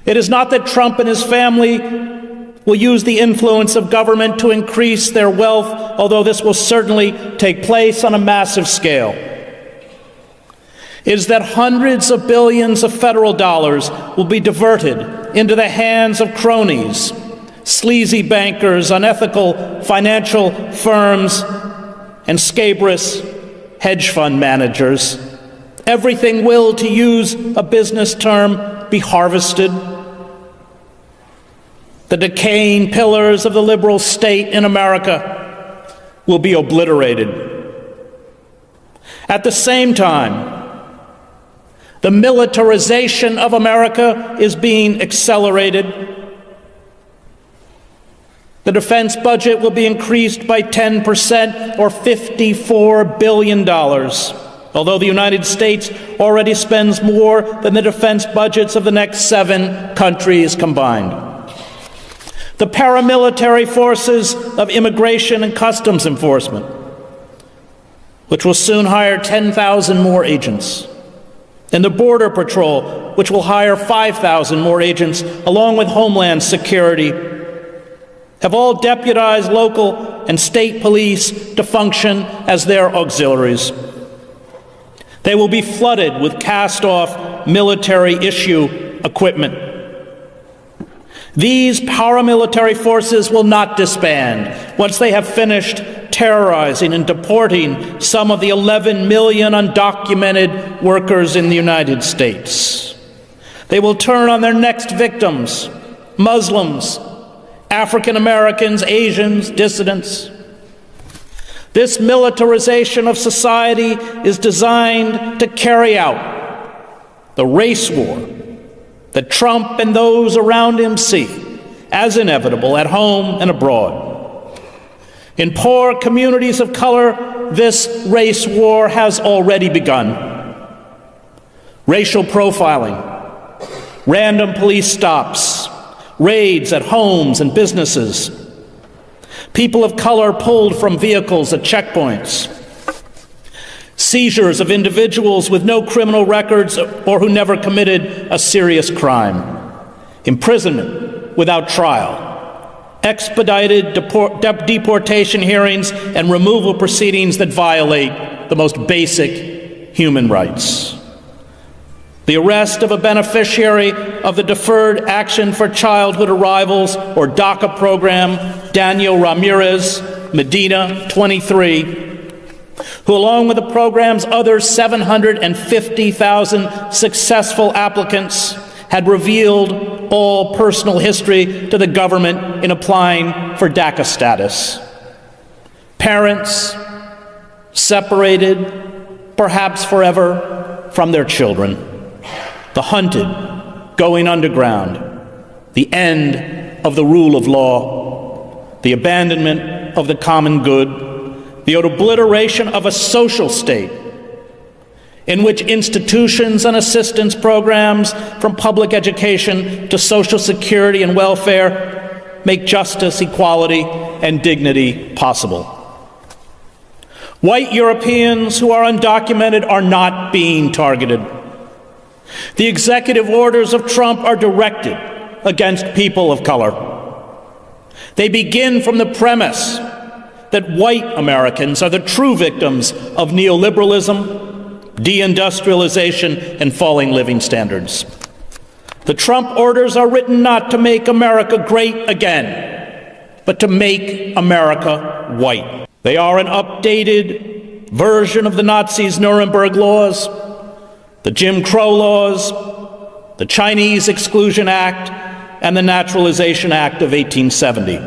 It is not that Trump and his family will use the influence of government to increase their wealth, although this will certainly take place on a massive scale. It is that hundreds of billions of federal dollars will be diverted into the hands of cronies, sleazy bankers, unethical financial firms, and scabrous hedge fund managers. Everything will, to use a business term, be harvested. The decaying pillars of the liberal state in America will be obliterated. At the same time, the militarization of America is being accelerated. The defense budget will be increased by 10%, or $54 billion, although the United States already spends more than the defense budgets of the next 7 countries combined. The paramilitary forces of Immigration and Customs Enforcement, which will soon hire 10,000 more agents, and the Border Patrol, which will hire 5,000 more agents, along with Homeland Security, have all deputized local and state police to function as their auxiliaries. They will be flooded with cast-off military-issue equipment. These paramilitary forces will not disband once they have finished terrorizing and deporting some of the 11 million undocumented workers in the United States. They will turn on their next victims, Muslims, African Americans, Asians, dissidents. This militarization of society is designed to carry out the race war that Trump and those around him see as inevitable at home and abroad. In poor communities of color, this race war has already begun. Racial profiling, random police stops, raids at homes and businesses, people of color pulled from vehicles at checkpoints, seizures of individuals with no criminal records or who never committed a serious crime, imprisonment without trial, expedited deportation hearings, and removal proceedings that violate the most basic human rights. The arrest of a beneficiary of the Deferred Action for Childhood Arrivals, or DACA program, Daniel Ramirez Medina, 23, who, along with the program's other 750,000 successful applicants, had revealed all personal history to the government in applying for DACA status. Parents separated, perhaps forever, from their children. The hunted going underground. The end of the rule of law. The abandonment of the common good. The obliteration of a social state in which institutions and assistance programs, from public education to Social Security and welfare, make justice, equality, and dignity possible. White Europeans who are undocumented are not being targeted. The executive orders of Trump are directed against people of color. They begin from the premise that white Americans are the true victims of neoliberalism, deindustrialization, and falling living standards. The Trump orders are written not to make America great again, but to make America white. They are an updated version of the Nazis' Nuremberg laws, the Jim Crow laws, the Chinese Exclusion Act, and the Naturalization Act of 1870.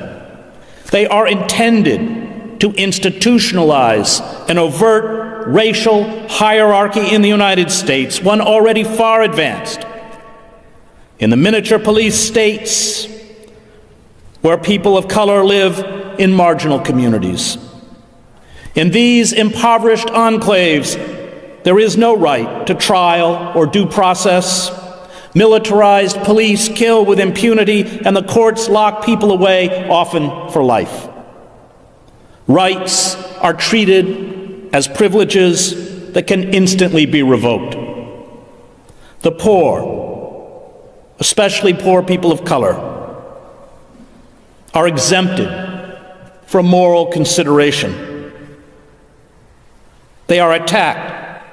They are intended to institutionalize an overt racial hierarchy in the United States, one already far advanced in the miniature police states where people of color live in marginal communities. In these impoverished enclaves, there is no right to trial or due process. Militarized police kill with impunity, and the courts lock people away, often for life. Rights are treated as privileges that can instantly be revoked. The poor, especially poor people of color, are exempted from moral consideration. They are attacked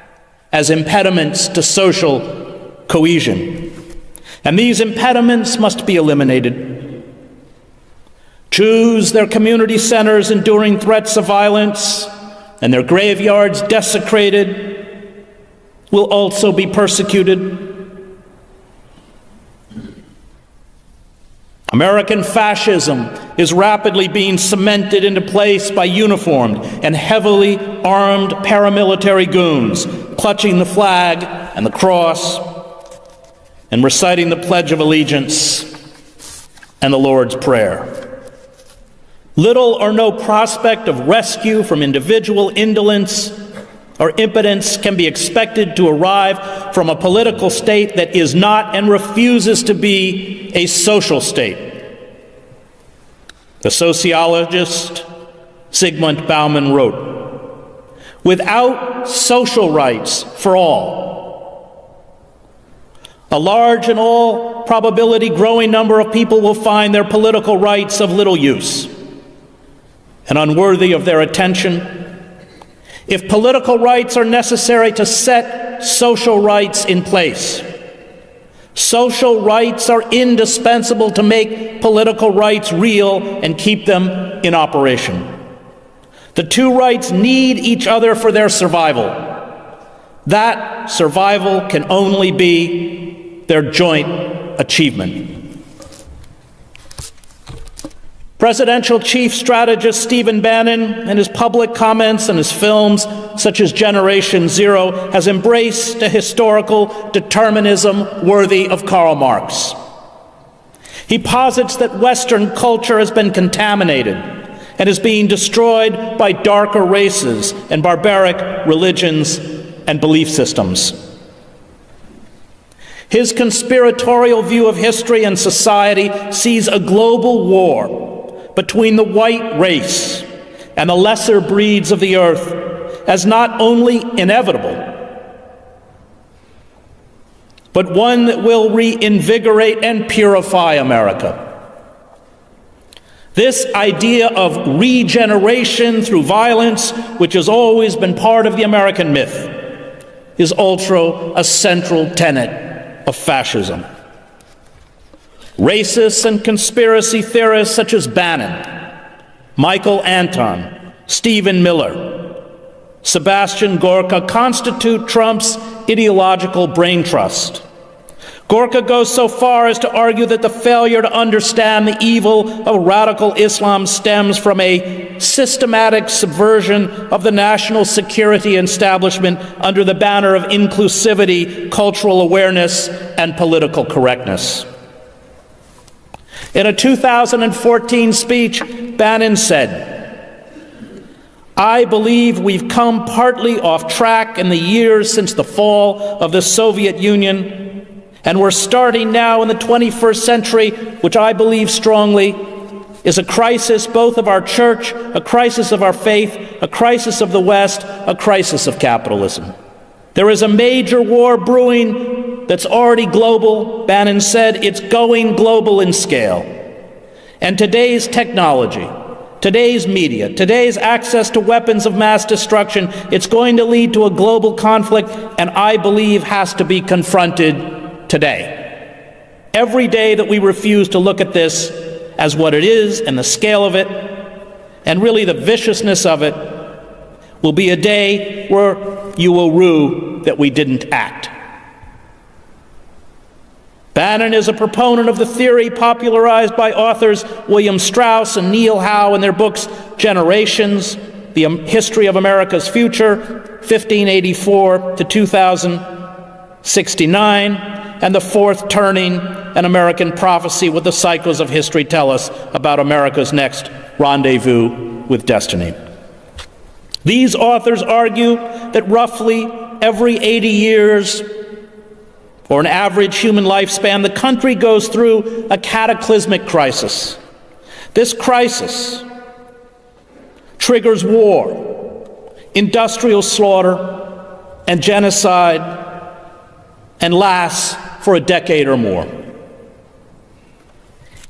as impediments to social cohesion. And these impediments must be eliminated. Jews, their community centers enduring threats of violence and their graveyards desecrated, will also be persecuted. American fascism is rapidly being cemented into place by uniformed and heavily armed paramilitary goons, clutching the flag and the cross and reciting the Pledge of Allegiance and the Lord's Prayer. Little or no prospect of rescue from individual indolence or impotence can be expected to arrive from a political state that is not and refuses to be a social state. The sociologist Zygmunt Bauman wrote, "Without social rights for all, a large and all probability growing number of people will find their political rights of little use and unworthy of their attention. If political rights are necessary to set social rights in place, social rights are indispensable to make political rights real and keep them in operation. The two rights need each other for their survival. That survival can only be their joint achievement." Presidential Chief Strategist Stephen Bannon, in his public comments and his films, such as Generation Zero, has embraced a historical determinism worthy of Karl Marx. He posits that Western culture has been contaminated and is being destroyed by darker races and barbaric religions and belief systems. His conspiratorial view of history and society sees a global war between the white race and the lesser breeds of the earth as not only inevitable, but one that will reinvigorate and purify America. This idea of regeneration through violence, which has always been part of the American myth, is also a central tenet of fascism. Racists and conspiracy theorists such as Bannon, Michael Anton, Stephen Miller, Sebastian Gorka constitute Trump's ideological brain trust. Gorka goes so far as to argue that the failure to understand the evil of radical Islam stems from a systematic subversion of the national security establishment under the banner of inclusivity, cultural awareness, and political correctness. In a 2014 speech, Bannon said, "I believe we've come partly off track in the years since the fall of the Soviet Union, and we're starting now in the 21st century, which I believe strongly is a crisis both of our church, a crisis of our faith, a crisis of the West, a crisis of capitalism. There is a major war brewing that's already global." Bannon said, "It's going global in scale. And today's technology, today's media, today's access to weapons of mass destruction, it's going to lead to a global conflict, and I believe has to be confronted today. Every day that we refuse to look at this as what it is and the scale of it, and really the viciousness of it, will be a day where you will rue that we didn't act." Bannon is a proponent of the theory popularized by authors William Strauss and Neil Howe in their books Generations, The History of America's Future, 1584 to 2069, and The Fourth Turning, an American prophecy, what the cycles of history tell us about America's next rendezvous with destiny. These authors argue that roughly every 80 years, or an average human lifespan, the country goes through a cataclysmic crisis. This crisis triggers war, industrial slaughter, and genocide, and lasts for a decade or more.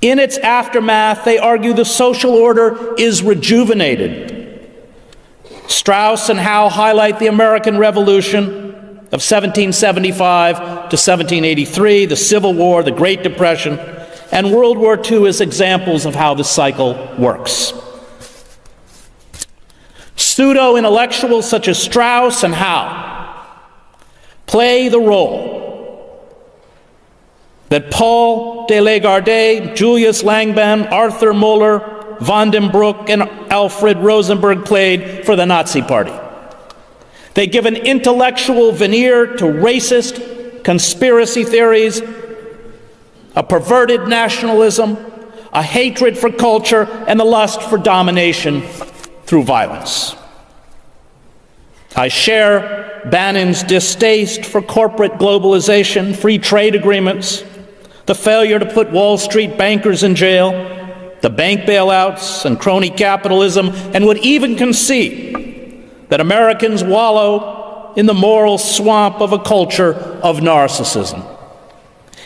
In its aftermath, they argue the social order is rejuvenated. Strauss and Howe highlight the American Revolution of 1775 to 1783, the Civil War, the Great Depression, and World War II as examples of how the cycle works. Pseudo-intellectuals such as Strauss and Howe play the role that Paul de Lagarde, Julius Langban, Arthur Muller, von den Broek, and Alfred Rosenberg played for the Nazi Party. They give an intellectual veneer to racist conspiracy theories, a perverted nationalism, a hatred for culture, and the lust for domination through violence. I share Bannon's distaste for corporate globalization, free trade agreements, the failure to put Wall Street bankers in jail, the bank bailouts and crony capitalism, and would even concede that Americans wallow in the moral swamp of a culture of narcissism.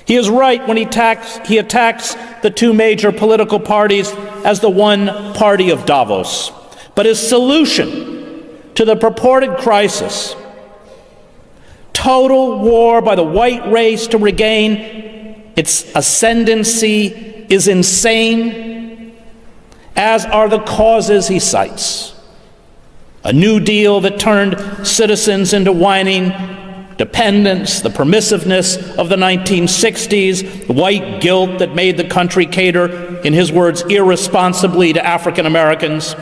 He is right when he attacks the two major political parties as the one party of Davos. But his solution to the purported crisis, total war by the white race to regain its ascendancy, is insane, as are the causes he cites. A New Deal that turned citizens into whining dependents, the permissiveness of the 1960s, the white guilt that made the country cater, in his words, irresponsibly to African Americans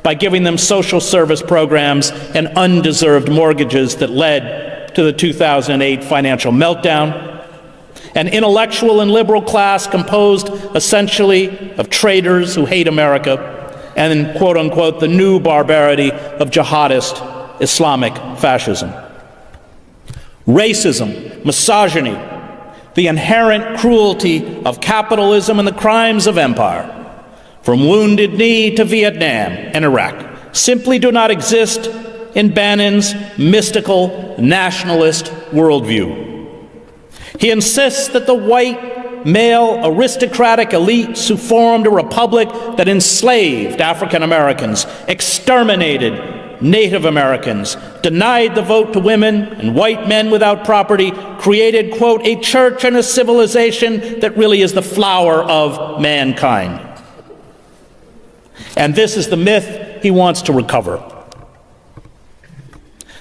by giving them social service programs and undeserved mortgages that led to the 2008 financial meltdown. An intellectual and liberal class composed essentially of traitors who hate America, and, quote unquote, the new barbarity of jihadist Islamic fascism. Racism, misogyny, the inherent cruelty of capitalism and the crimes of empire, from Wounded Knee to Vietnam and Iraq, simply do not exist in Bannon's mystical nationalist worldview. He insists that the white, male, aristocratic elites who formed a republic that enslaved African Americans, exterminated Native Americans, denied the vote to women and white men without property, created, quote, a church and a civilization that really is the flower of mankind. And this is the myth he wants to recover.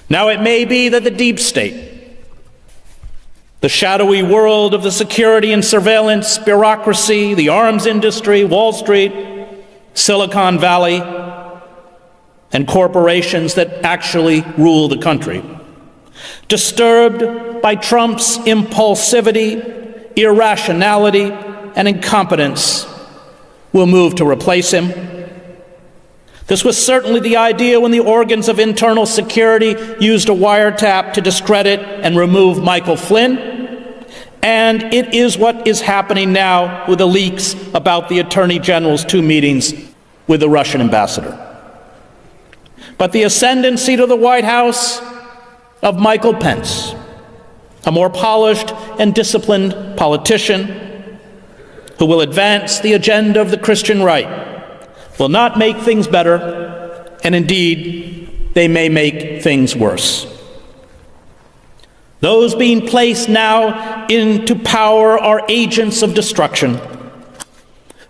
Now, it may be that the deep state, the shadowy world of the security and surveillance bureaucracy, the arms industry, Wall Street, Silicon Valley, and corporations that actually rule the country, disturbed by Trump's impulsivity, irrationality, and incompetence, will move to replace him. This was certainly the idea when the organs of internal security used a wiretap to discredit and remove Michael Flynn, and it is what is happening now with the leaks about the Attorney General's 2 meetings with the Russian ambassador. But the ascendancy to the White House of Michael Pence, a more polished and disciplined politician who will advance the agenda of the Christian right, will not make things better, and indeed, they may make things worse. Those being placed now into power are agents of destruction.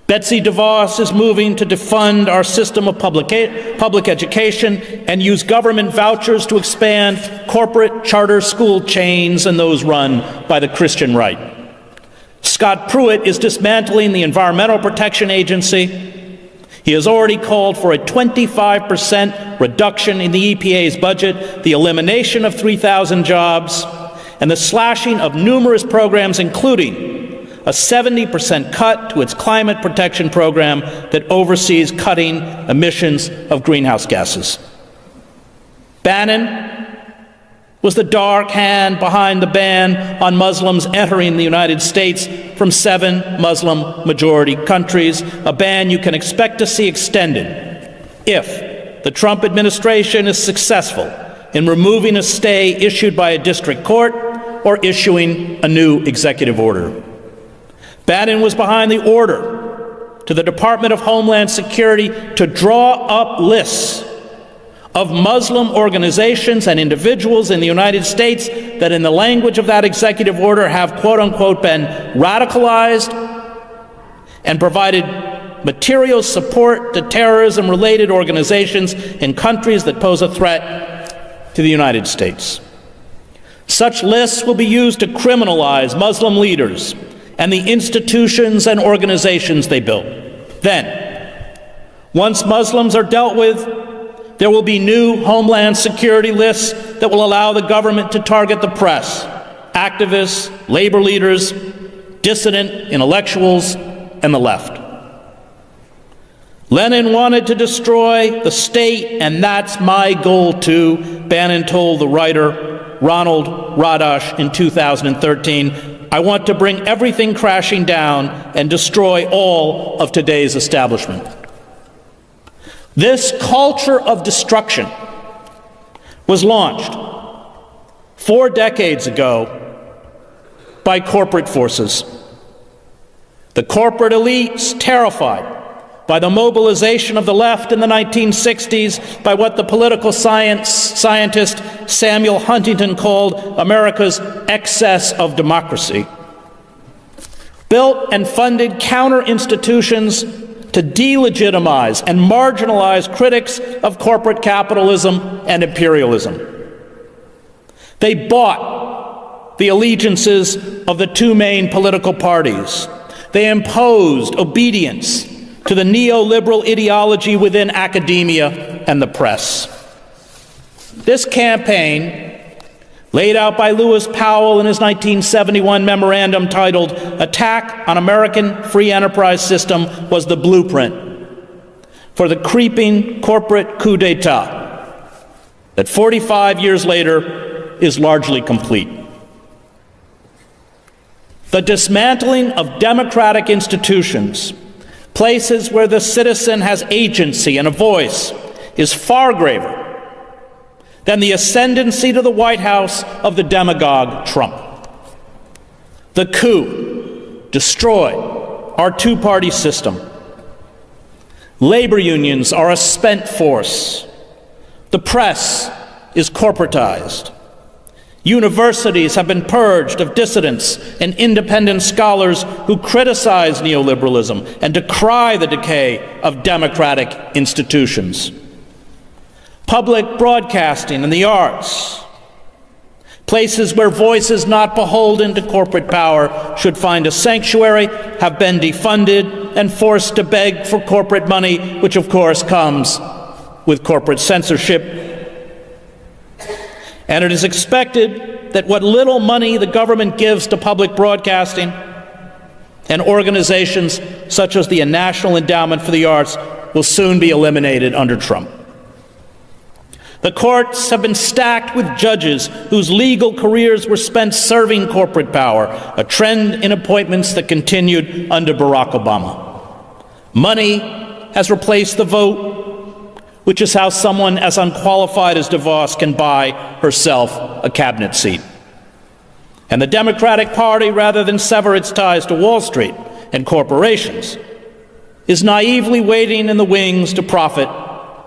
Betsy DeVos is moving to defund our system of public education and use government vouchers to expand corporate charter school chains and those run by the Christian right. Scott Pruitt is dismantling the Environmental Protection Agency. He has already called for a 25% reduction in the EPA's budget, the elimination of 3,000 jobs, and the slashing of numerous programs, including a 70% cut to its climate protection program that oversees cutting emissions of greenhouse gases. Bannon was the dark hand behind the ban on Muslims entering the United States from 7 Muslim-majority countries, a ban you can expect to see extended if the Trump administration is successful in removing a stay issued by a district court or issuing a new executive order. Bannon was behind the order to the Department of Homeland Security to draw up lists of Muslim organizations and individuals in the United States that, in the language of that executive order, have quote-unquote been radicalized and provided material support to terrorism-related organizations in countries that pose a threat to the United States. Such lists will be used to criminalize Muslim leaders and the institutions and organizations they built. Then, once Muslims are dealt with, there will be new Homeland Security lists that will allow the government to target the press, activists, labor leaders, dissident intellectuals, and the left. Lenin wanted to destroy the state, and that's my goal too, Bannon told the writer Ronald Radash in 2013. I want to bring everything crashing down and destroy all of today's establishment. This culture of destruction was launched 4 decades ago by corporate forces. The corporate elites, terrified by the mobilization of the left in the 1960s, by what the political scientist Samuel Huntington called America's excess of democracy, built and funded counter-institutions to delegitimize and marginalize critics of corporate capitalism and imperialism. They bought the allegiances of the 2 main political parties. They imposed obedience to the neoliberal ideology within academia and the press. This campaign, laid out by Lewis Powell in his 1971 memorandum titled Attack on American Free Enterprise System, was the blueprint for the creeping corporate coup d'etat that 45 years later is largely complete. The dismantling of democratic institutions, places where the citizen has agency and a voice, is far graver than the ascendancy to the White House of the demagogue Trump. The coup destroyed our 2-party system. Labor unions are a spent force. The press is corporatized. Universities have been purged of dissidents and independent scholars who criticize neoliberalism and decry the decay of democratic institutions. Public broadcasting and the arts, places where voices not beholden to corporate power should find a sanctuary, have been defunded and forced to beg for corporate money, which of course comes with corporate censorship. And it is expected that what little money the government gives to public broadcasting and organizations such as the National Endowment for the Arts will soon be eliminated under Trump. The courts have been stacked with judges whose legal careers were spent serving corporate power, a trend in appointments that continued under Barack Obama. Money has replaced the vote, which is how someone as unqualified as DeVos can buy herself a cabinet seat. And the Democratic Party, rather than sever its ties to Wall Street and corporations, is naively waiting in the wings to profit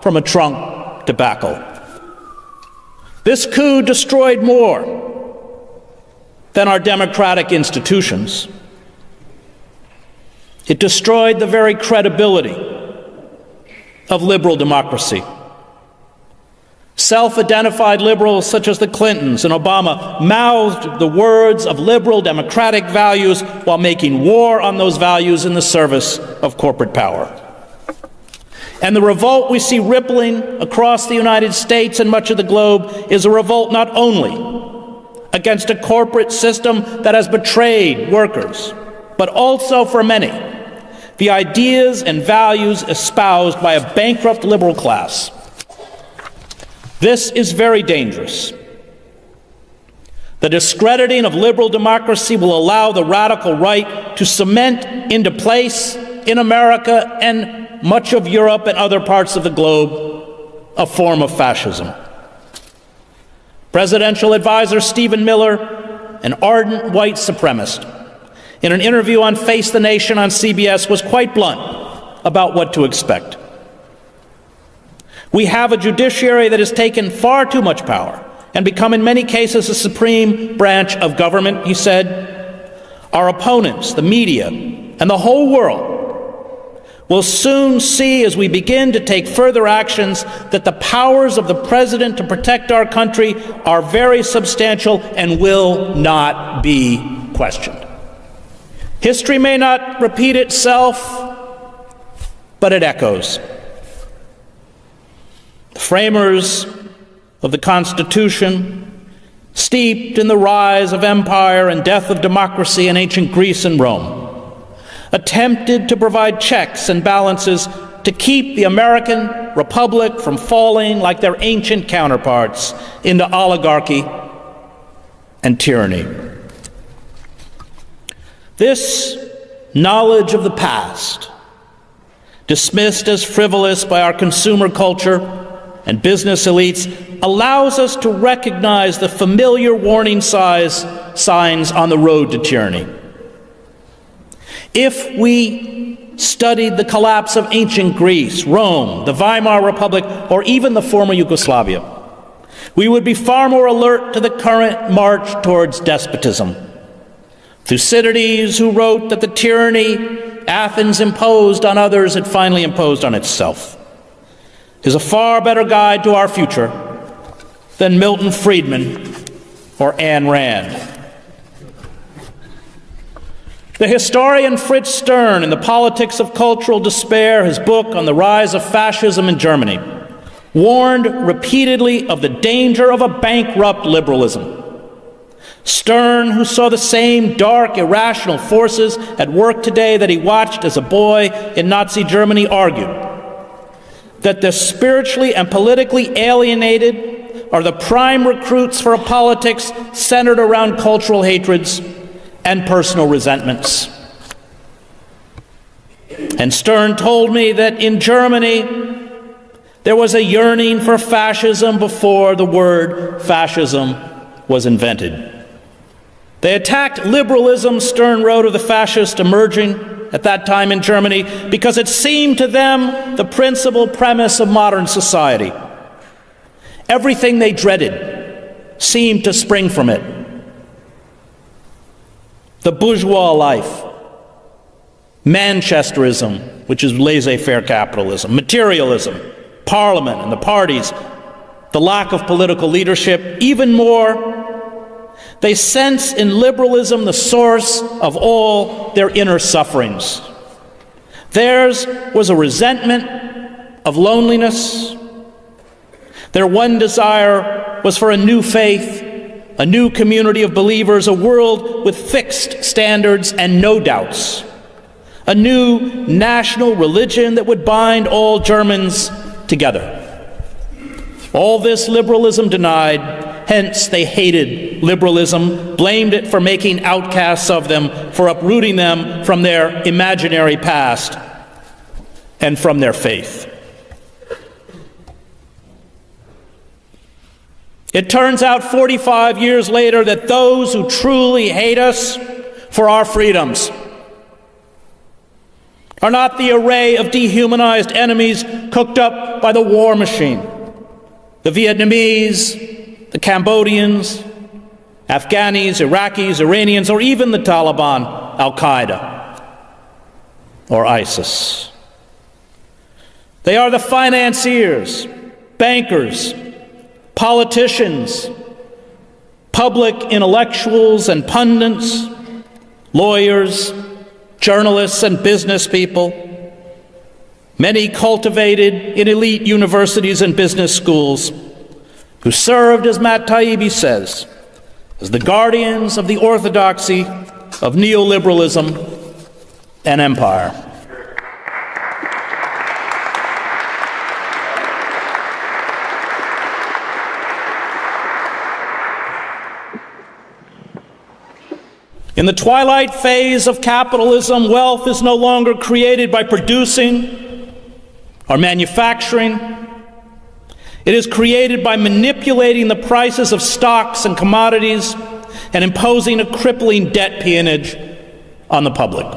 from a Trump debacle. This coup destroyed more than our democratic institutions. It destroyed the very credibility of liberal democracy. Self-identified liberals such as the Clintons and Obama mouthed the words of liberal democratic values while making war on those values in the service of corporate power. And the revolt we see rippling across the United States and much of the globe is a revolt not only against a corporate system that has betrayed workers, but also, for many, the ideas and values espoused by a bankrupt liberal class. This is very dangerous. The discrediting of liberal democracy will allow the radical right to cement into place in America and much of Europe and other parts of the globe a form of fascism. Presidential advisor Stephen Miller, an ardent white supremacist, in an interview on Face the Nation on CBS was quite blunt about what to expect. We have a judiciary that has taken far too much power and become in many cases a supreme branch of government, he said. Our opponents, the media, and the whole world will soon see, as we begin to take further actions, that the powers of the president to protect our country are very substantial and will not be questioned. History may not repeat itself, but it echoes. The framers of the Constitution, steeped in the rise of empire and death of democracy in ancient Greece and Rome, attempted to provide checks and balances to keep the American Republic from falling like their ancient counterparts into oligarchy and tyranny. This knowledge of the past, dismissed as frivolous by our consumer culture and business elites, allows us to recognize the familiar warning signs on the road to tyranny. If we studied the collapse of ancient Greece, Rome, the Weimar Republic, or even the former Yugoslavia, we would be far more alert to the current march towards despotism. Thucydides, who wrote that the tyranny Athens imposed on others, it finally imposed on itself, is a far better guide to our future than Milton Friedman or Ayn Rand. The historian Fritz Stern, in The Politics of Cultural Despair, his book on the rise of fascism in Germany, warned repeatedly of the danger of a bankrupt liberalism. Stern, who saw the same dark, irrational forces at work today that he watched as a boy in Nazi Germany, argued that the spiritually and politically alienated are the prime recruits for a politics centered around cultural hatreds and personal resentments. And Stern told me that in Germany, there was a yearning for fascism before the word fascism was invented. They attacked liberalism, Stern wrote of the fascists emerging at that time in Germany, because it seemed to them the principal premise of modern society. Everything they dreaded seemed to spring from it. The bourgeois life, Manchesterism, which is laissez-faire capitalism, materialism, Parliament and the parties, the lack of political leadership, even more, they sense in liberalism the source of all their inner sufferings. Theirs was a resentment of loneliness. Their one desire was for a new faith, a new community of believers, a world with fixed standards and no doubts, a new national religion that would bind all Germans together. All this liberalism denied, hence they hated liberalism, blamed it for making outcasts of them, for uprooting them from their imaginary past and from their faith. It turns out 45 years later that those who truly hate us for our freedoms are not the array of dehumanized enemies cooked up by the war machine, the Vietnamese, the Cambodians, Afghanis, Iraqis, Iranians, or even the Taliban, Al-Qaeda, or ISIS. They are the financiers, bankers, politicians, public intellectuals and pundits, lawyers, journalists and business people, many cultivated in elite universities and business schools, who served, as Matt Taibbi says, as the guardians of the orthodoxy of neoliberalism and empire. In the twilight phase of capitalism, wealth is no longer created by producing or manufacturing. It is created by manipulating the prices of stocks and commodities and imposing a crippling debt peonage on the public.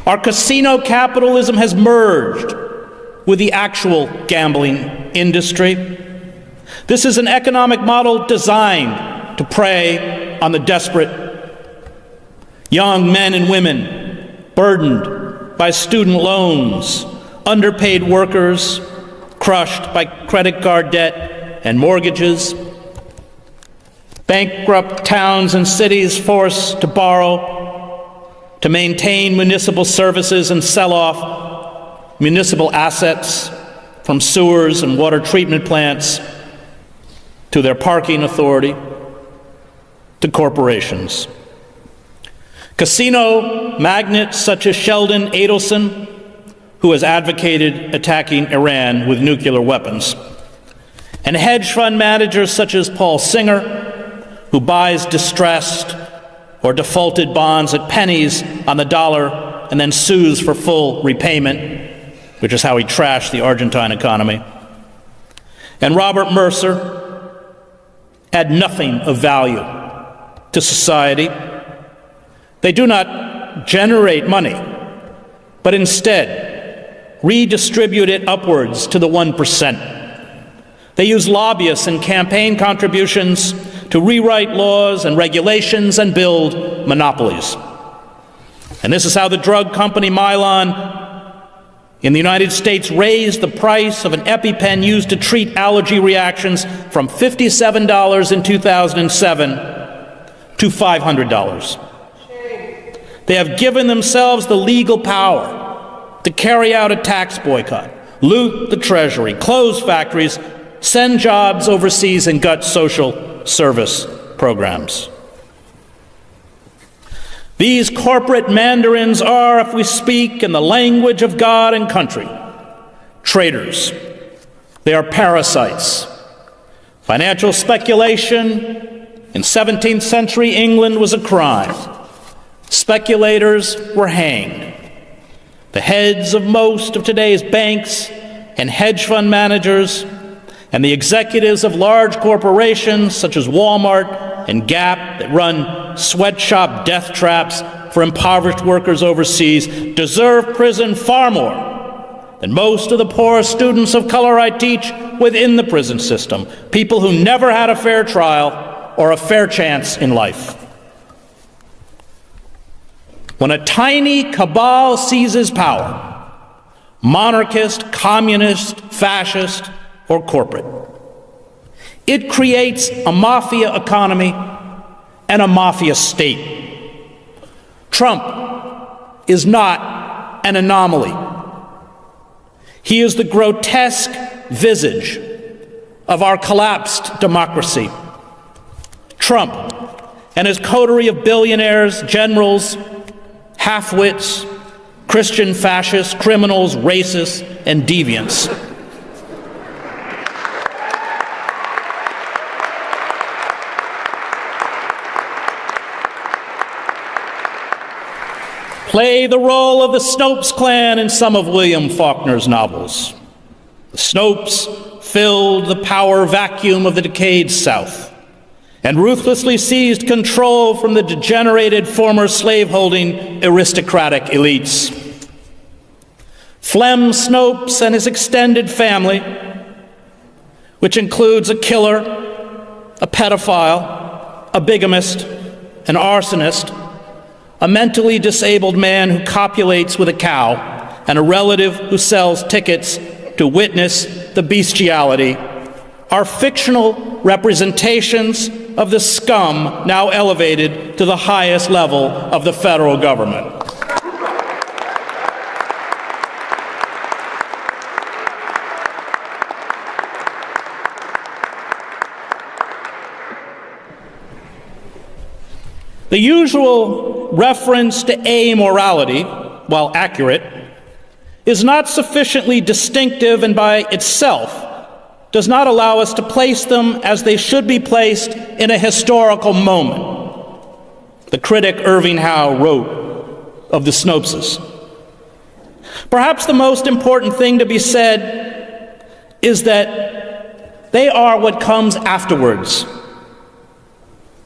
Our casino capitalism has merged with the actual gambling industry. This is an economic model designed to prey on the desperate. Young men and women burdened by student loans, underpaid workers crushed by credit card debt and mortgages, bankrupt towns and cities forced to borrow to maintain municipal services and sell off municipal assets, from sewers and water treatment plants to their parking authority to corporations. Casino magnates such as Sheldon Adelson, who has advocated attacking Iran with nuclear weapons, and hedge fund managers such as Paul Singer, who buys distressed or defaulted bonds at pennies on the dollar and then sues for full repayment, which is how he trashed the Argentine economy. And Robert Mercer add nothing of value to society. They do not generate money, but instead redistribute it upwards to the 1%. They use lobbyists and campaign contributions to rewrite laws and regulations and build monopolies. And this is how the drug company Mylan in the United States raised the price of an EpiPen used to treat allergy reactions from $57 in 2007 to $500. They have given themselves the legal power to carry out a tax boycott, loot the treasury, close factories, send jobs overseas, and gut social service programs. These corporate mandarins are, if we speak in the language of God and country, traitors. They are parasites. Financial speculation in 17th century England was a crime. Speculators were hanged. The heads of most of today's banks and hedge fund managers and the executives of large corporations such as Walmart and Gap that run sweatshop death traps for impoverished workers overseas deserve prison far more than most of the poor students of color I teach within the prison system, people who never had a fair trial or a fair chance in life. When a tiny cabal seizes power, monarchist, communist, fascist, or corporate, it creates a mafia economy and a mafia state. Trump is not an anomaly. He is the grotesque visage of our collapsed democracy. Trump and his coterie of billionaires, generals, half-wits, Christian fascists, criminals, racists, and deviants. Play the role of the Snopes clan in some of William Faulkner's novels. The Snopes filled the power vacuum of the decayed South and ruthlessly seized control from the degenerated former slaveholding aristocratic elites. Flem Snopes and his extended family, which includes a killer, a pedophile, a bigamist, an arsonist, a mentally disabled man who copulates with a cow, and a relative who sells tickets to witness the bestiality, are fictional representations of the scum now elevated to the highest level of the federal government. The usual reference to amorality, while accurate, is not sufficiently distinctive and by itself does not allow us to place them as they should be placed in a historical moment. The critic Irving Howe wrote of the Snopeses. Perhaps the most important thing to be said is that they are what comes afterwards,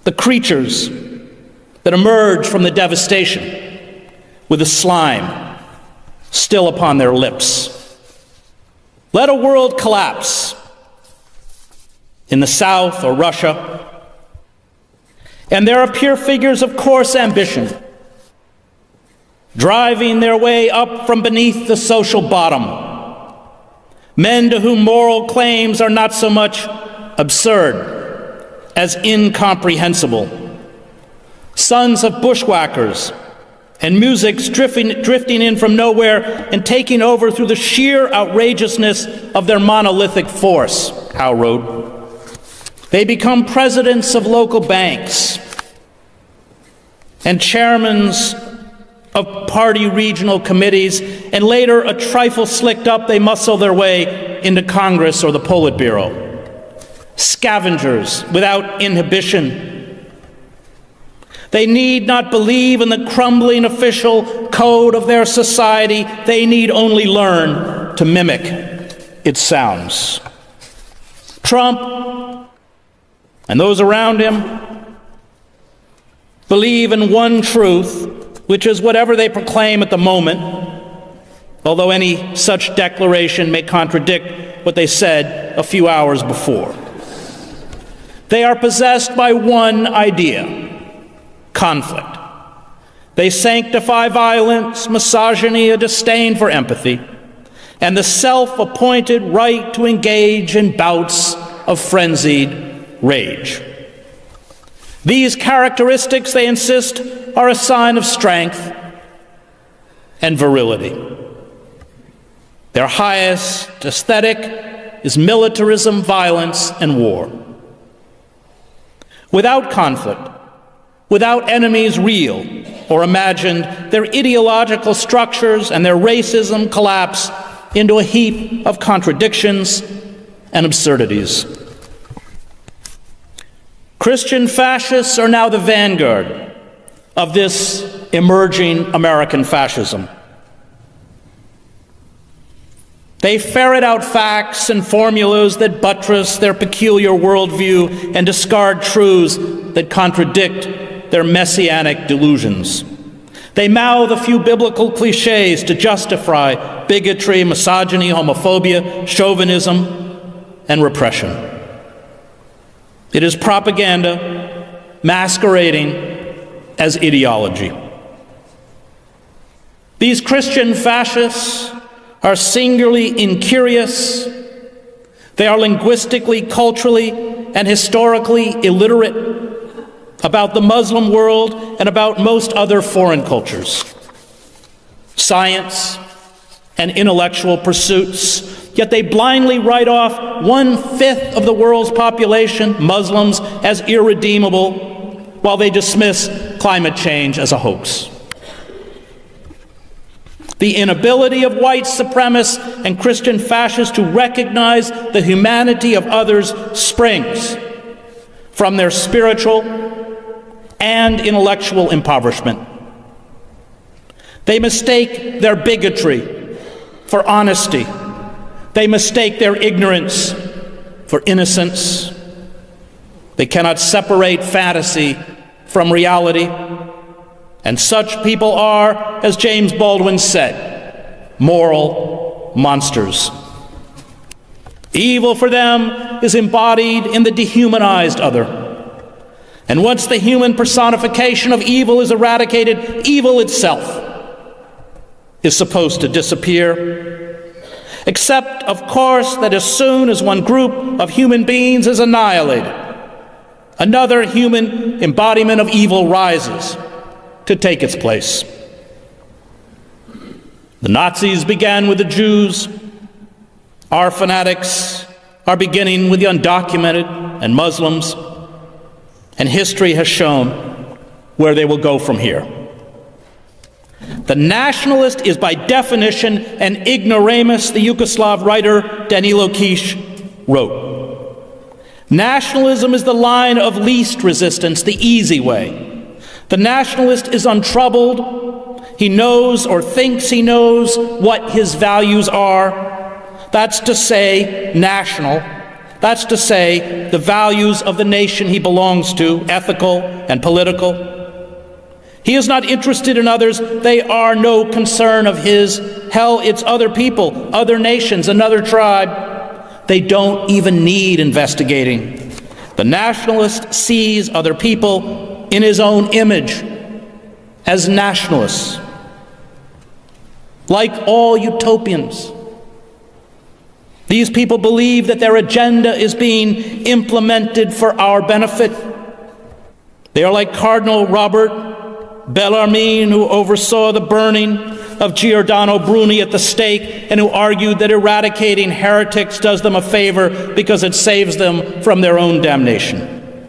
the creatures that emerge from the devastation, with the slime still upon their lips. Let a world collapse in the South or Russia, and there appear figures of coarse ambition, driving their way up from beneath the social bottom, men to whom moral claims are not so much absurd as incomprehensible, sons of bushwhackers and musics drifting in from nowhere and taking over through the sheer outrageousness of their monolithic force, Howe wrote. They become presidents of local banks and chairmen of party regional committees, and later, a trifle slicked up, they muscle their way into Congress or the Politburo. Scavengers without inhibition. They need not believe in the crumbling official code of their society. They need only learn to mimic its sounds. Trump and those around him believe in one truth, which is whatever they proclaim at the moment, although any such declaration may contradict what they said a few hours before. They are possessed by one idea: conflict. They sanctify violence, misogyny, a disdain for empathy, and the self-appointed right to engage in bouts of frenzied rage. These characteristics, they insist, are a sign of strength and virility. Their highest aesthetic is militarism, violence, and war. Without conflict, without enemies real or imagined, their ideological structures and their racism collapse into a heap of contradictions and absurdities. Christian fascists are now the vanguard of this emerging American fascism. They ferret out facts and formulas that buttress their peculiar worldview and discard truths that contradict their messianic delusions. They mouth a few biblical cliches to justify bigotry, misogyny, homophobia, chauvinism, and repression. It is propaganda masquerading as ideology. These Christian fascists are singularly incurious. They are linguistically, culturally, and historically illiterate about the Muslim world and about most other foreign cultures. Science and intellectual pursuits, yet they blindly write off 1/5 of the world's population, Muslims, as irredeemable, while they dismiss climate change as a hoax. The inability of white supremacists and Christian fascists to recognize the humanity of others springs from their spiritual and intellectual impoverishment. They mistake their bigotry for honesty. They mistake their ignorance for innocence. They cannot separate fantasy from reality. And such people are, as James Baldwin said, moral monsters. Evil for them is embodied in the dehumanized other. And once the human personification of evil is eradicated, evil itself is supposed to disappear. Except, of course, that as soon as one group of human beings is annihilated, another human embodiment of evil rises to take its place. The Nazis began with the Jews. Our fanatics are beginning with the undocumented and Muslims, and history has shown where they will go from here. The nationalist is by definition an ignoramus, the Yugoslav writer Danilo Kish wrote. Nationalism is the line of least resistance, the easy way. The nationalist is untroubled. He knows or thinks he knows what his values are. That's to say, national. That's to say, the values of the nation he belongs to, ethical and political. He is not interested in others. They are no concern of his. Hell, it's other people, other nations, another tribe. They don't even need investigating. The nationalist sees other people in his own image as nationalists. Like all utopians, these people believe that their agenda is being implemented for our benefit. They are like Cardinal Robert Bellarmine, who oversaw the burning of Giordano Bruni at the stake and who argued that eradicating heretics does them a favor because it saves them from their own damnation.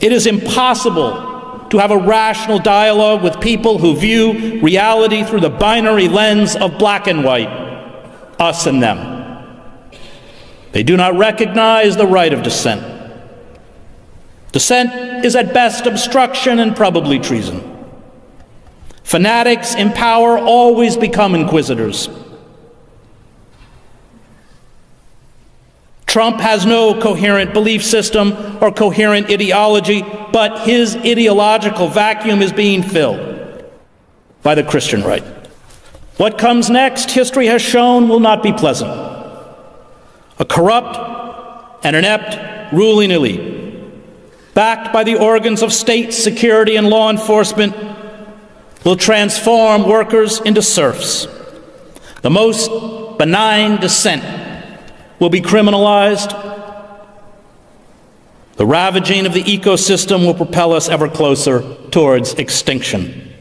It is impossible to have a rational dialogue with people who view reality through the binary lens of black and white, us and them. They do not recognize the right of dissent. Dissent is at best obstruction and probably treason. Fanatics in power always become inquisitors. Trump has no coherent belief system or coherent ideology, but his ideological vacuum is being filled by the Christian right. What comes next, history has shown, will not be pleasant. A corrupt and inept ruling elite, backed by the organs of state security and law enforcement, will transform workers into serfs. The most benign dissent will be criminalized. The ravaging of the ecosystem will propel us ever closer towards extinction.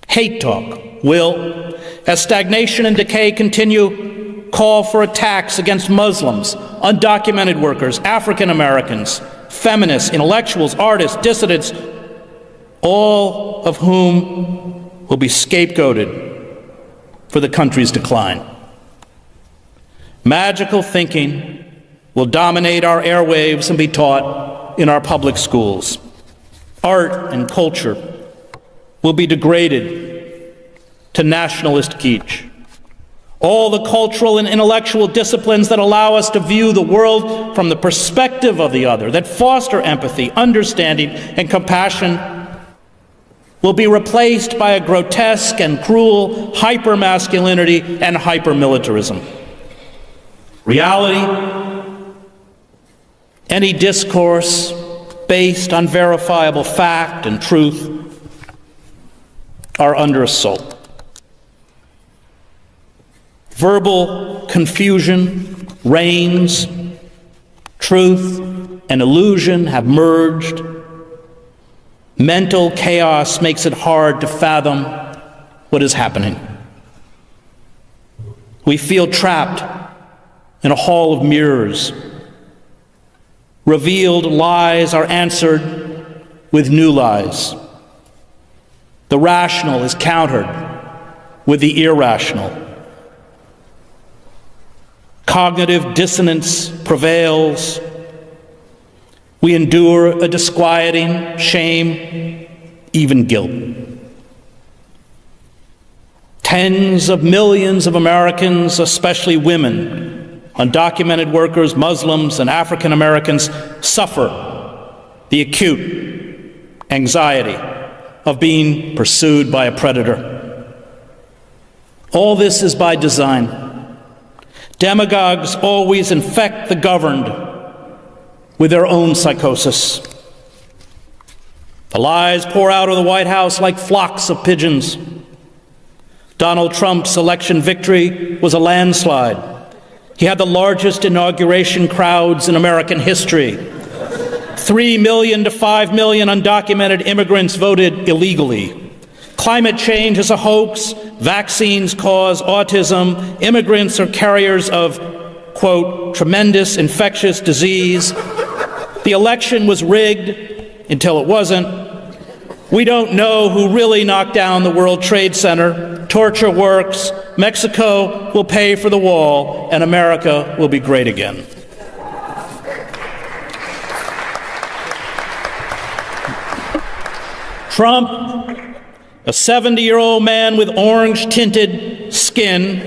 Hate talk will, as stagnation and decay continue, call for attacks against Muslims, undocumented workers, African Americans, feminists, intellectuals, artists, dissidents, all of whom will be scapegoated for the country's decline. Magical thinking will dominate our airwaves and be taught in our public schools. Art and culture will be degraded to nationalist kitsch. All the cultural and intellectual disciplines that allow us to view the world from the perspective of the other, that foster empathy, understanding, and compassion, will be replaced by a grotesque and cruel hypermasculinity and hypermilitarism. Reality, any discourse based on verifiable fact and truth, are under assault. Verbal confusion reigns, truth and illusion have merged. Mental chaos makes it hard to fathom what is happening. We feel trapped in a hall of mirrors. Revealed lies are answered with new lies. The rational is countered with the irrational. Cognitive dissonance prevails. We endure a disquieting shame, even guilt. Tens of millions of Americans, especially women, undocumented workers, Muslims, and African Americans, suffer the acute anxiety of being pursued by a predator. All this is by design. Demagogues always infect the governed with their own psychosis. The lies pour out of the White House like flocks of pigeons. Donald Trump's election victory was a landslide. He had the largest inauguration crowds in American history. 3 million to 5 million undocumented immigrants voted illegally. Climate change is a hoax. Vaccines cause autism. Immigrants are carriers of, quote, tremendous infectious disease. The election was rigged until it wasn't. We don't know who really knocked down the World Trade Center. Torture works. Mexico will pay for the wall, and America will be great again. Trump, a 70-year-old man with orange-tinted skin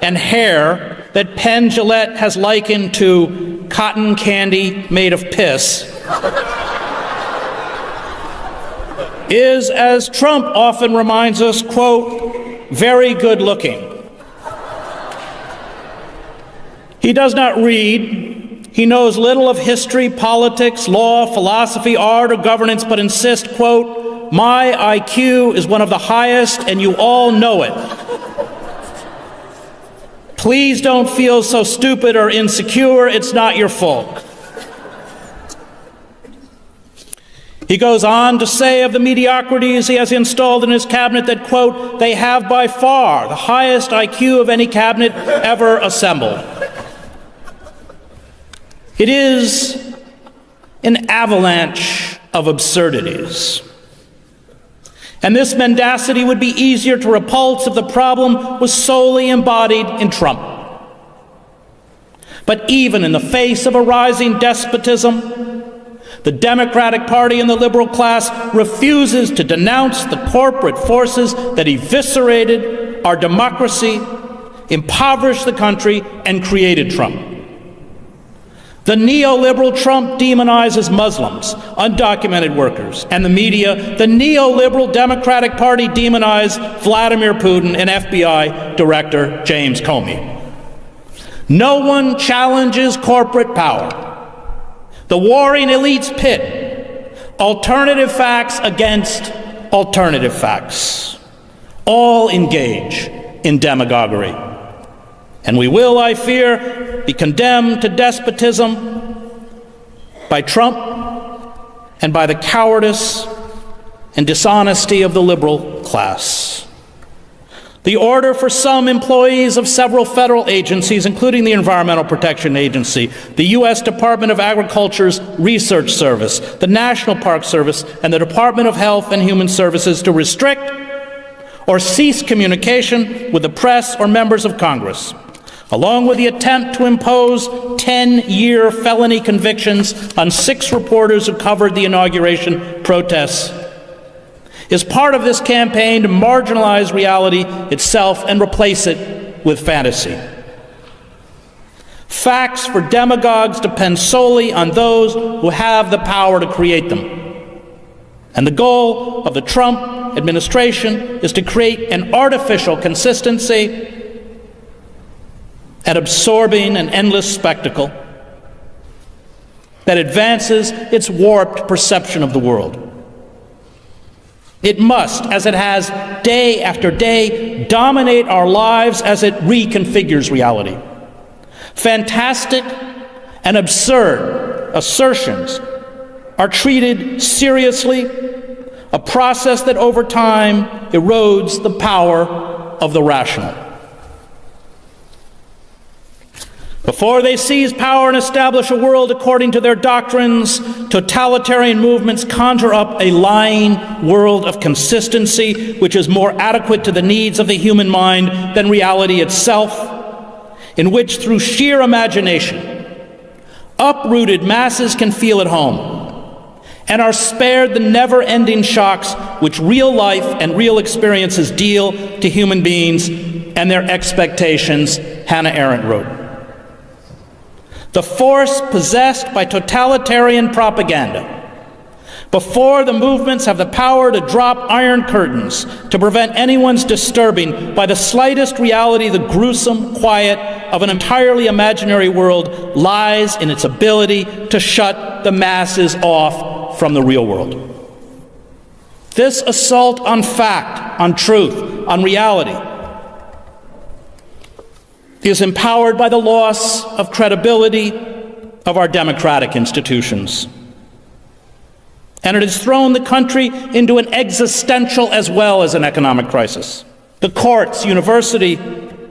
and hair that Penn Jillette has likened to cotton candy made of piss, is, as Trump often reminds us, quote, very good looking. He does not read. He knows little of history, politics, law, philosophy, art, or governance, but insists, quote, my IQ is one of the highest and you all know it. Please don't feel so stupid or insecure. It's not your fault. He goes on to say of the mediocrities he has installed in his cabinet that, quote, they have by far the highest IQ of any cabinet ever assembled. It is an avalanche of absurdities. And this mendacity would be easier to repulse if the problem was solely embodied in Trump. But even in the face of a rising despotism, the Democratic Party and the liberal class refuses to denounce the corporate forces that eviscerated our democracy, impoverished the country, and created Trump. The neoliberal Trump demonizes Muslims, undocumented workers, and the media. The neoliberal Democratic Party demonized Vladimir Putin and FBI Director James Comey. No one challenges corporate power. The warring elites pit alternative facts against alternative facts. All engage in demagoguery. And we will, I fear, be condemned to despotism by Trump and by the cowardice and dishonesty of the liberal class. The order for some employees of several federal agencies, including the Environmental Protection Agency, the U.S. Department of Agriculture's Research Service, the National Park Service, and the Department of Health and Human Services to restrict or cease communication with the press or members of Congress, along with the attempt to impose 10-year felony convictions on 6 reporters who covered the inauguration protests, is part of this campaign to marginalize reality itself and replace it with fantasy. Facts for demagogues depend solely on those who have the power to create them. And the goal of the Trump administration is to create an artificial consistency, an absorbing and endless spectacle that advances its warped perception of the world. It must, as it has day after day, dominate our lives as it reconfigures reality. Fantastic and absurd assertions are treated seriously, a process that over time erodes the power of the rational. Before they seize power and establish a world according to their doctrines, totalitarian movements conjure up a lying world of consistency which is more adequate to the needs of the human mind than reality itself, in which through sheer imagination, uprooted masses can feel at home and are spared the never-ending shocks which real life and real experiences deal to human beings and their expectations, Hannah Arendt wrote. The force possessed by totalitarian propaganda, before the movements have the power to drop iron curtains to prevent anyone's disturbing by the slightest reality the gruesome quiet of an entirely imaginary world, lies in its ability to shut the masses off from the real world. This assault on fact, on truth, on reality, is empowered by the loss of credibility of our democratic institutions. And it has thrown the country into an existential as well as an economic crisis. The courts, university,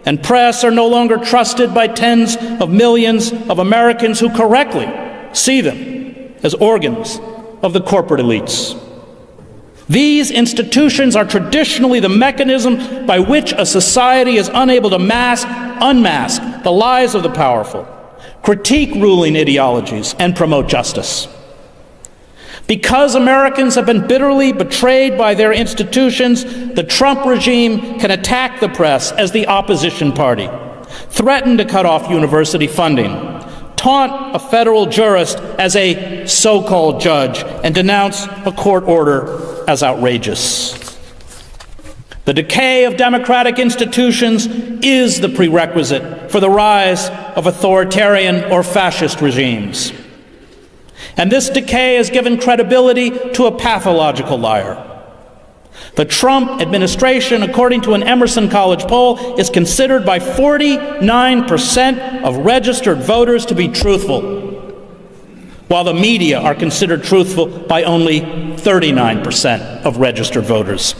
and press are no longer trusted by tens of millions of Americans who correctly see them as organs of the corporate elites. These institutions are traditionally the mechanism by which a society is unable to unmask the lies of the powerful, critique ruling ideologies, and promote justice. Because Americans have been bitterly betrayed by their institutions, the Trump regime can attack the press as the opposition party, threaten to cut off university funding, taunt a federal jurist as a so-called judge, and denounce a court order as outrageous. The decay of democratic institutions is the prerequisite for the rise of authoritarian or fascist regimes. And this decay has given credibility to a pathological liar. The Trump administration, according to an Emerson College poll, is considered by 49% of registered voters to be truthful, while the media are considered truthful by only 39% of registered voters.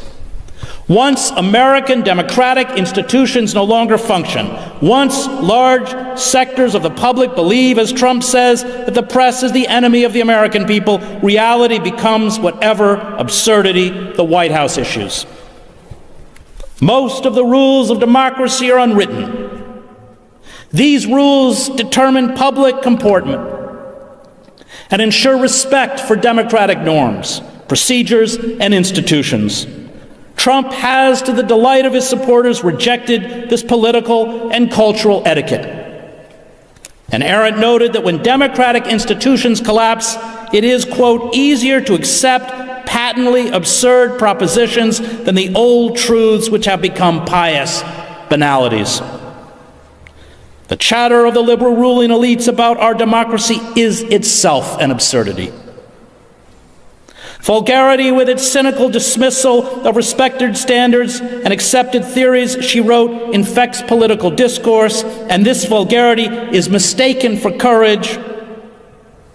Once American democratic institutions no longer function, once large sectors of the public believe, as Trump says, that the press is the enemy of the American people, reality becomes whatever absurdity the White House issues. Most of the rules of democracy are unwritten. These rules determine public comportment and ensure respect for democratic norms, procedures, and institutions. Trump has, to the delight of his supporters, rejected this political and cultural etiquette. And Arendt noted that when democratic institutions collapse, it is, quote, easier to accept patently absurd propositions than the old truths which have become pious banalities. The chatter of the liberal ruling elites about our democracy is itself an absurdity. Vulgarity, with its cynical dismissal of respected standards and accepted theories, she wrote, infects political discourse, and this vulgarity is mistaken for courage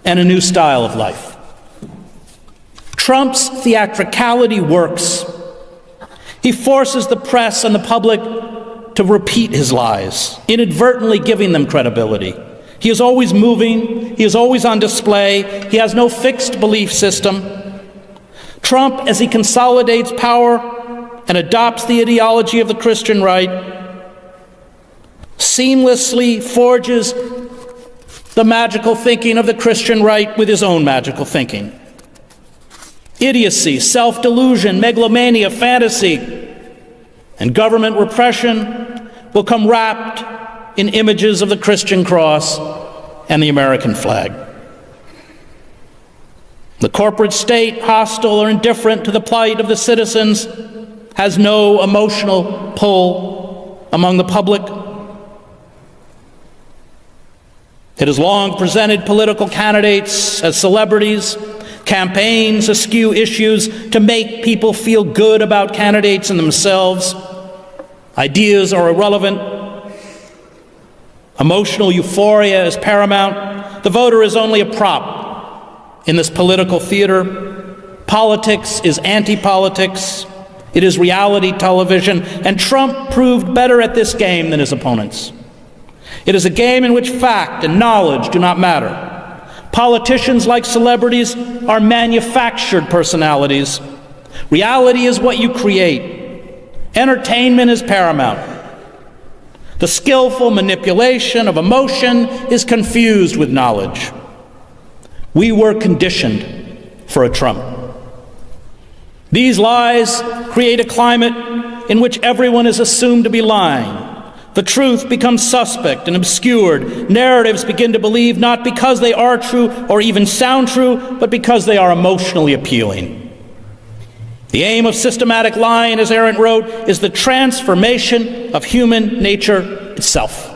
and a new style of life. Trump's theatricality works. He forces the press and the public to repeat his lies, inadvertently giving them credibility. He is always moving. He is always on display. He has no fixed belief system. Trump, as he consolidates power and adopts the ideology of the Christian right, seamlessly forges the magical thinking of the Christian right with his own magical thinking. Idiocy, self-delusion, megalomania, fantasy, and government repression will come wrapped in images of the Christian cross and the American flag. The corporate state, hostile or indifferent to the plight of the citizens, has no emotional pull among the public. It has long presented political candidates as celebrities. Campaigns eschew issues to make people feel good about candidates and themselves. Ideas are irrelevant. Emotional euphoria is paramount. The voter is only a prop in this political theater. Politics is anti-politics. It is reality television, and Trump proved better at this game than his opponents. It is a game in which fact and knowledge do not matter. Politicians, like celebrities, are manufactured personalities. Reality is what you create. Entertainment is paramount. The skillful manipulation of emotion is confused with knowledge. We were conditioned for a Trump. These lies create a climate in which everyone is assumed to be lying. The truth becomes suspect and obscured. Narratives begin to believe not because they are true or even sound true, but because they are emotionally appealing. The aim of systematic lying, as Arendt wrote, is the transformation of human nature itself.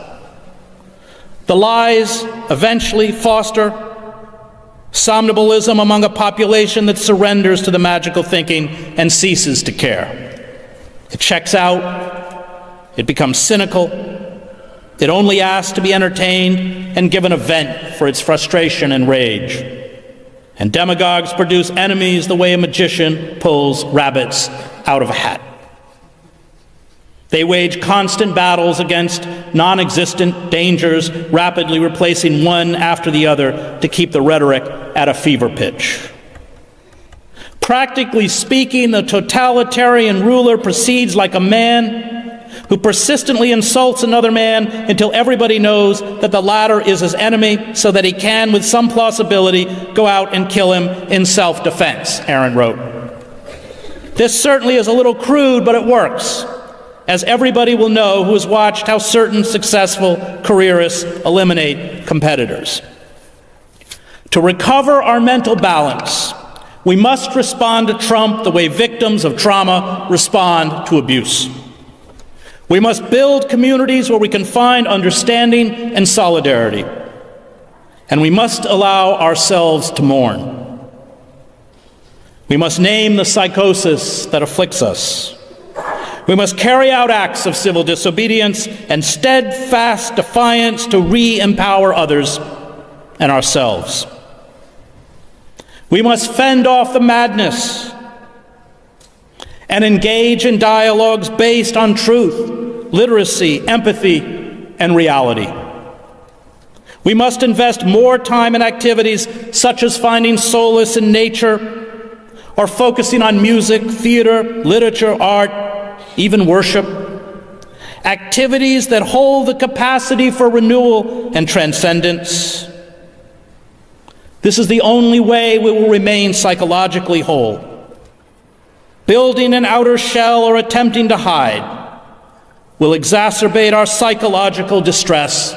The lies eventually foster somnambulism among a population that surrenders to the magical thinking and ceases to care. It checks out. It becomes cynical. It only asks to be entertained and given a vent for its frustration and rage. And demagogues produce enemies the way a magician pulls rabbits out of a hat. They wage constant battles against non-existent dangers, rapidly replacing one after the other to keep the rhetoric at a fever pitch. Practically speaking, the totalitarian ruler proceeds like a man who persistently insults another man until everybody knows that the latter is his enemy, so that he can, with some plausibility, go out and kill him in self-defense, Arendt wrote. This certainly is a little crude, but it works. as everybody will know who has watched how certain successful careerists eliminate competitors. To recover our mental balance, we must respond to Trump the way victims of trauma respond to abuse. We must build communities where we can find understanding and solidarity. And we must allow ourselves to mourn. We must name the psychosis that afflicts us. We must carry out acts of civil disobedience and steadfast defiance to re-empower others and ourselves. We must fend off the madness and engage in dialogues based on truth, literacy, empathy, and reality. We must invest more time in activities such as finding solace in nature or focusing on music, theater, literature, art, even worship. Activities that hold the capacity for renewal and transcendence. This is the only way we will remain psychologically whole. Building an outer shell or attempting to hide will exacerbate our psychological distress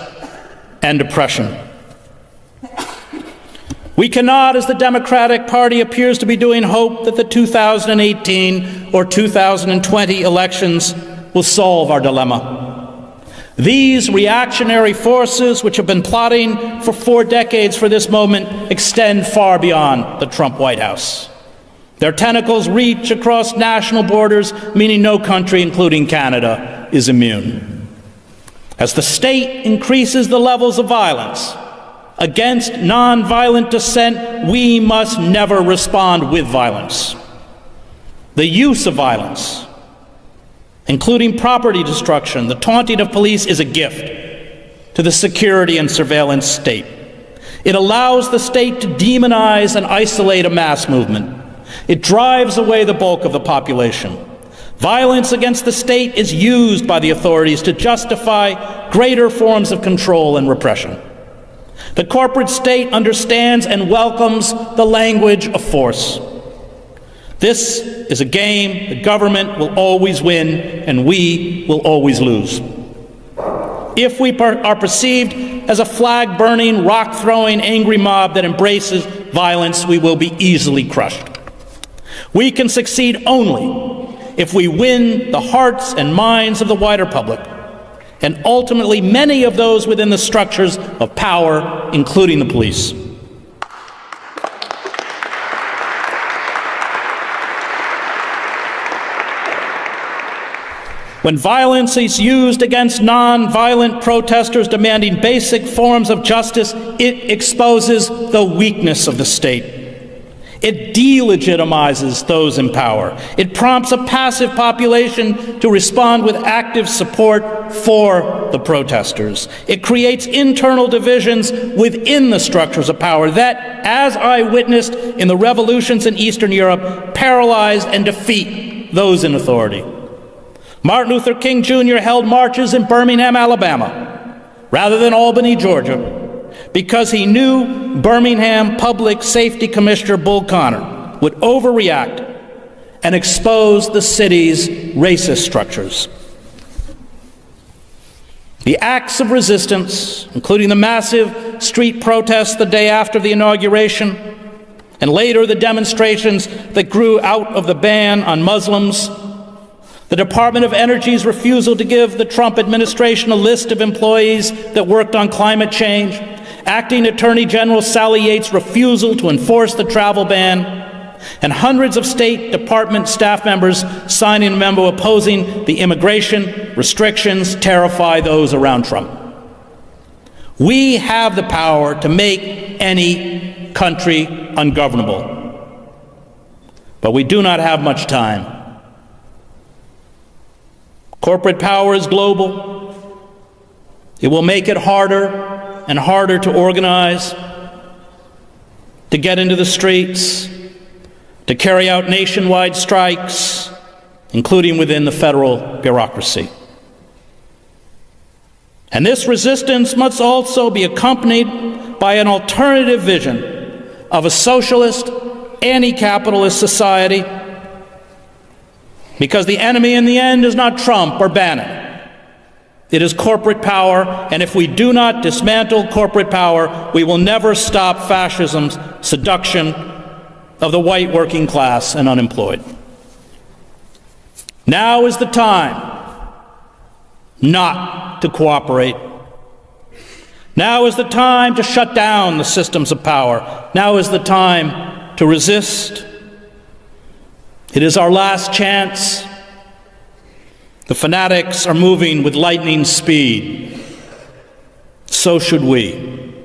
and depression. We cannot, as the Democratic Party appears to be doing, hope that the 2018 or 2020 elections will solve our dilemma. These reactionary forces, which have been plotting for 4 decades for this moment, extend far beyond the Trump White House. Their tentacles reach across national borders, meaning no country, including Canada, is immune. As the state increases the levels of violence against nonviolent dissent, we must never respond with violence. The use of violence, including property destruction, the taunting of police, is a gift to the security and surveillance state. It allows the state to demonize and isolate a mass movement. It drives away the bulk of the population. Violence against the state is used by the authorities to justify greater forms of control and repression. The corporate state understands and welcomes the language of force. This is a game the government will always win and we will always lose. If we are perceived as a flag-burning, rock-throwing, angry mob that embraces violence, we will be easily crushed. We can succeed only if we win the hearts and minds of the wider public, and ultimately many of those within the structures of power, including the police. When violence is used against non-violent protesters demanding basic forms of justice, it exposes the weakness of the state. It delegitimizes those in power. It prompts a passive population to respond with active support for the protesters. It creates internal divisions within the structures of power that, as I witnessed in the revolutions in Eastern Europe, paralyze and defeat those in authority. Martin Luther King Jr. held marches in Birmingham, Alabama, rather than Albany, Georgia, because he knew Birmingham Public Safety Commissioner Bull Connor would overreact and expose the city's racist structures. The acts of resistance, including the massive street protests the day after the inauguration, and later the demonstrations that grew out of the ban on Muslims, the Department of Energy's refusal to give the Trump administration a list of employees that worked on climate change, Acting Attorney General Sally Yates' refusal to enforce the travel ban, and hundreds of State Department staff members signing a memo opposing the immigration restrictions terrify those around Trump. We have the power to make any country ungovernable, but we do not have much time. Corporate power is global. It will make it harder and harder to organize, to get into the streets, to carry out nationwide strikes, including within the federal bureaucracy. And this resistance must also be accompanied by an alternative vision of a socialist, anti-capitalist society, Because the enemy in the end is not Trump or Bannon. It is corporate power, and if we do not dismantle corporate power, we will never stop fascism's seduction of the white working class and unemployed. Now is the time not to cooperate. Now is the time to shut down the systems of power. Now is the time to resist. It is our last chance. The fanatics are moving with lightning speed. So should we.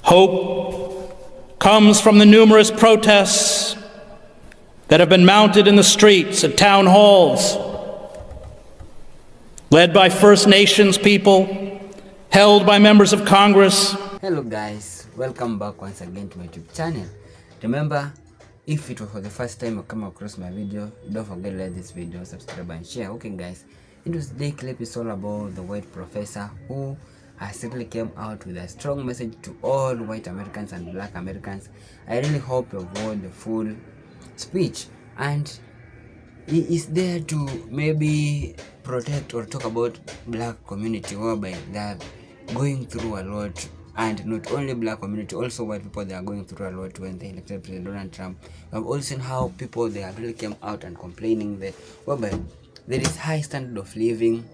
Hope comes from the numerous protests that have been mounted in the streets, at town halls, led by First Nations people, held by members of Congress. Hello guys, welcome back once again to my YouTube channel. Remember, if it was for the first time you come across my video, don't forget to like this video, subscribe and share. Okay guys, in today's clip is all about the white professor who has really came out with a strong message to all white Americans and black Americans. I really hope you watch the full speech, and he is there to maybe protect or talk about black community, whereby they are going through a lot. And not only black community, also white people, they are going through a lot when they elected President Donald Trump. We have also seen how people, they have really came out and complaining that whereby there is high standard of living.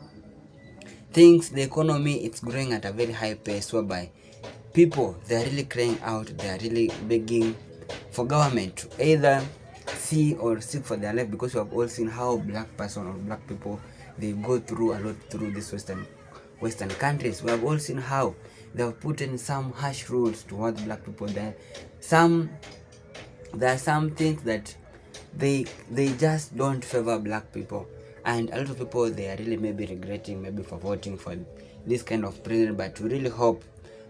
Things, the economy, it's growing at a very high pace, whereby people, they are really crying out, they are really begging for government to either see or seek for their life, because we have all seen how black person or black people, they go through a lot through these western countries. We have all seen how they have put in some harsh rules towards black people. There are some things that they just don't favor black people, and a lot of people, they are really maybe regretting maybe for voting for this kind of president. But we really hope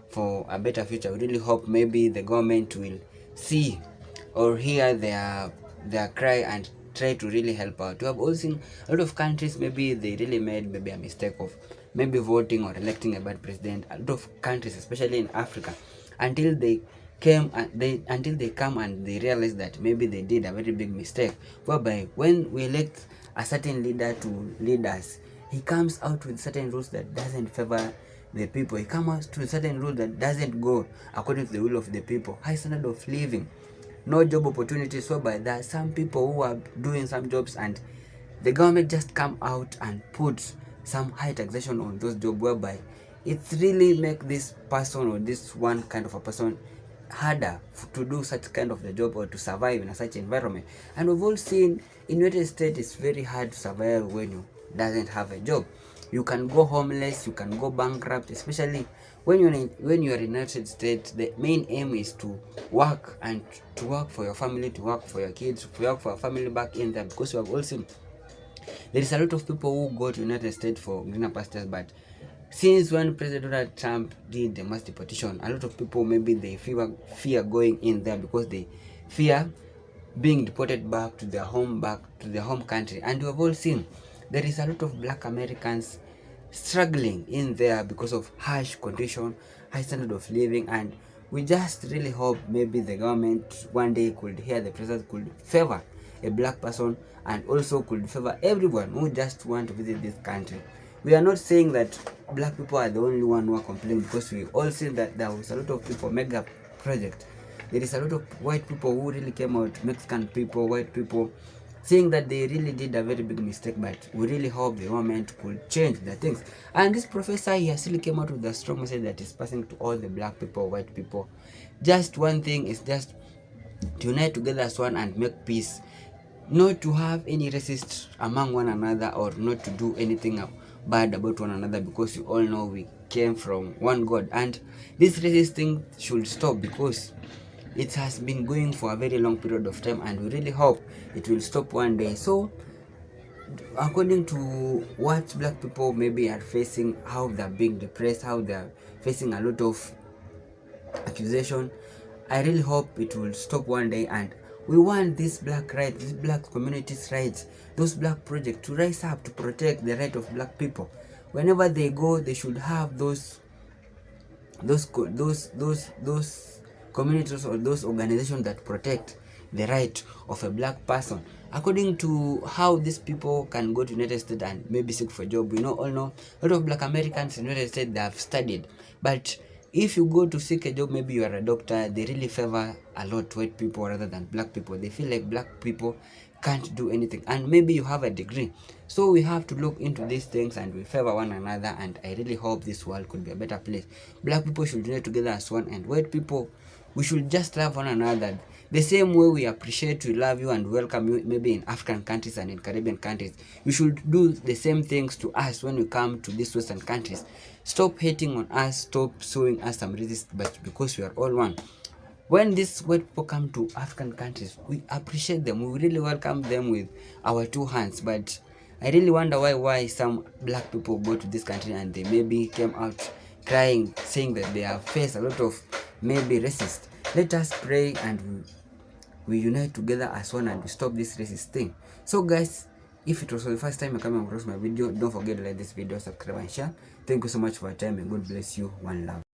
for a better future. We really hope maybe the government will see or hear their cry and try to really help out. We have also seen a lot of countries, maybe they really made maybe a mistake of maybe voting or electing a bad president. A lot of countries, especially in Africa, until they come and they realize that maybe they did a very big mistake, whereby when we elect a certain leader to lead us, he comes out with certain rules that doesn't favor the people. He comes out with certain rules that doesn't go according to the will of the people. High standard of living, no job opportunities, whereby there are some people who are doing some jobs and the government just come out and put some high taxation on those jobs, whereby it really make this person or this one kind of a person harder to do such kind of the job or to survive in a such environment. And we've all seen in United States, it's very hard to survive when you doesn't have a job. You can go homeless, you can go bankrupt, especially when you are in United States. The main aim is to work, and to work for your family, to work for your kids, to work for a family back in there, because you have also there is a lot of people who go to United States for greener pastures. But since when President Donald Trump did the mass deportation, a lot of people, maybe they fear going in there, because they fear being deported back to their home country. And we have all seen there is a lot of black Americans struggling in there because of harsh condition, high standard of living. And we just really hope maybe the government one day could hear the president, could favor a black person, and also could favor everyone who just want to visit this country. We are not saying that black people are the only one who are complaining, because we all see that there was a lot of people, mega project. There is a lot of white people who really came out, Mexican people, white people, saying that they really did a very big mistake. But we really hope the government could change the things. And this professor, he has really came out with a strong message that is passing to all the black people, white people. Just one thing is just to unite together as one and make peace. Not to have any racist among one another, or not to do anything bad about one another, because you all know we came from one God. And this racist thing should stop, because it has been going for a very long period of time, and we really hope it will stop one day. So according to what black people maybe are facing, how they're being depressed, how they're facing a lot of accusation, I really hope it will stop one day. And we want this black rights, this black communities' rights, those black projects to rise up to protect the right of black people. Whenever they go, they should have those communities or those organizations that protect the right of a black person. according to how these people can go to United States and maybe seek for a job. We all know a lot of black Americans in United States, they have studied, but if you go to seek a job, maybe you are a doctor, they really favor a lot white people rather than black people. They feel like black people can't do anything, and maybe you have a degree. So we have to look into these things and we favor one another, and I really hope this world could be a better place. Black people should unite together as one, and white people, we should just love one another the same way we appreciate, we love you and welcome you maybe in African countries and in Caribbean countries. You should do the same things to us when we come to these Western countries. Stop hating on us, stop showing us some resist, but because we are all one. When these white people come to African countries, we appreciate them, we really welcome them with our two hands. But I really wonder why some black people go to this country and they maybe came out crying, saying that they have faced a lot of maybe racist. Let us pray and we unite together as one and we stop this racist thing. So guys, if it was the first time you're coming across my video, don't forget to like this video, subscribe and share. Thank you so much for your time and God bless you. One love.